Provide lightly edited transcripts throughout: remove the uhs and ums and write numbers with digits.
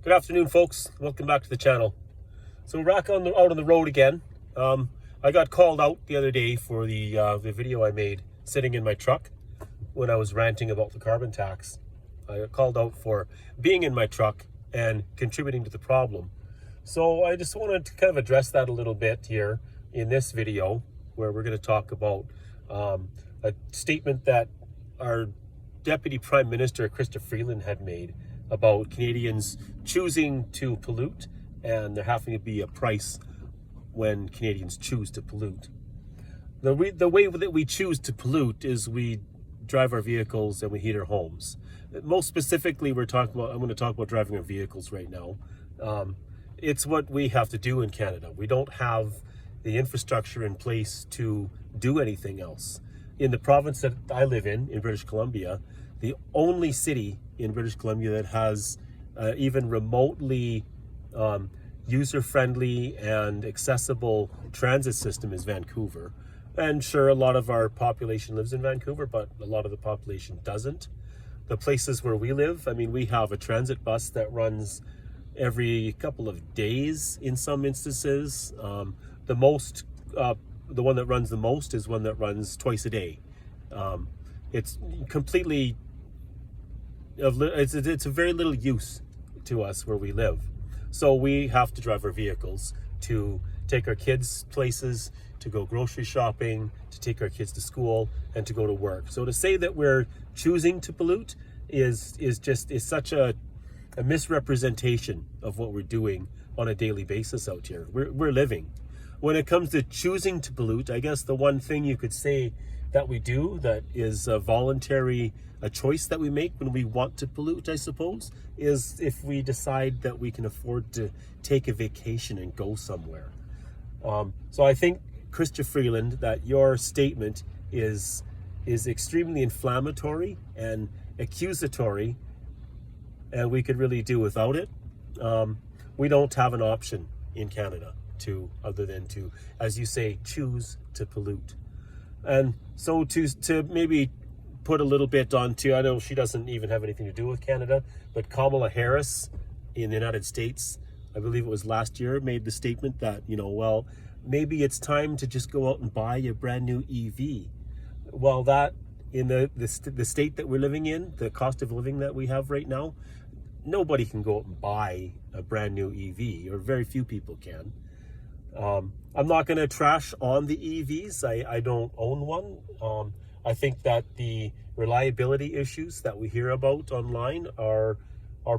Good afternoon, folks. Welcome back to the channel. So we're back out on the road again. I got called out the other day for the video I made sitting in my truck when I was ranting about the carbon tax. I got called out for being in my truck and contributing to the problem. So I just wanted to kind of address that a little bit here in this video, where we're going to talk about a statement that our Deputy Prime Minister Chrystia Freeland had made about Canadians choosing to pollute, and there having to be a price when Canadians choose to pollute. The way that we choose to pollute is we drive our vehicles and we heat our homes. Most specifically, I'm going to talk about driving our vehicles right now. It's what we have to do in Canada. We don't have the infrastructure in place to do anything else. In the province that I live in British Columbia, the only city in British Columbia that has even remotely user-friendly and accessible transit system is Vancouver. And sure, a lot of our population lives in Vancouver, but a lot of the population doesn't. The places where we live, I mean, we have a transit bus that runs every couple of days in some instances. The one that runs the most is one that runs twice a day. It's completely, it's a very little use to us where we live. So we have to drive our vehicles to take our kids places, to go grocery shopping, to take our kids to school, and to go to work. So to say that we're choosing to pollute is such a misrepresentation of what we're doing on a daily basis out here. We're living. When it comes to choosing to pollute, I guess the one thing you could say that we do that is a choice that we make when we want to pollute, I suppose, is if we decide that we can afford to take a vacation and go somewhere. So I think, Chrystia Freeland, that your statement is extremely inflammatory and accusatory, and we could really do without it. We don't have an option in Canada other than to, as you say, choose to pollute. And so to maybe put a little bit onto, I know she doesn't even have anything to do with Canada, but Kamla Harris in the United States, I believe it was last year, made the statement that, well, maybe it's time to just go out and buy a brand new EV. Well, that in the state that we're living in, the cost of living that we have right now, nobody can go out and buy a brand new EV, or very few people can. I'm not going to trash on the EVs. I don't own one. I think that the reliability issues that we hear about online are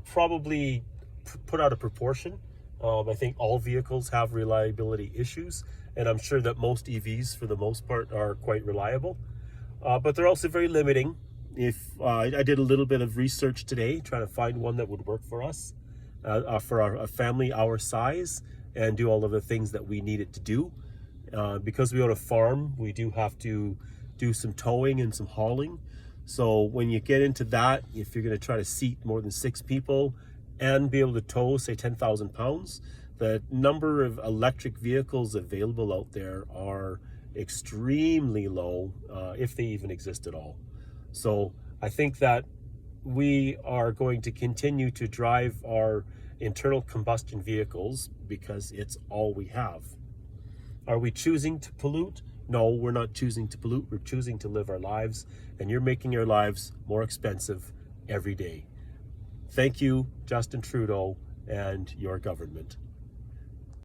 probably put out of proportion. I think all vehicles have reliability issues, and I'm sure that most EVs, for the most part, are quite reliable. But they're also very limiting. If I did a little bit of research today, trying to find one that would work for us, for a family our size, and do all of the things that we need it to do. Because we own a farm, we do have to do some towing and some hauling. So when you get into that, if you're going to try to seat more than 6 people and be able to tow, say, 10,000 pounds, the number of electric vehicles available out there are extremely low, if they even exist at all. So I think that we are going to continue to drive our internal combustion vehicles because it's all we have. Are we choosing to pollute? No, we're not choosing to pollute. We're choosing to live our lives, and you're making your lives more expensive every day. Thank you, Justin Trudeau, and your government.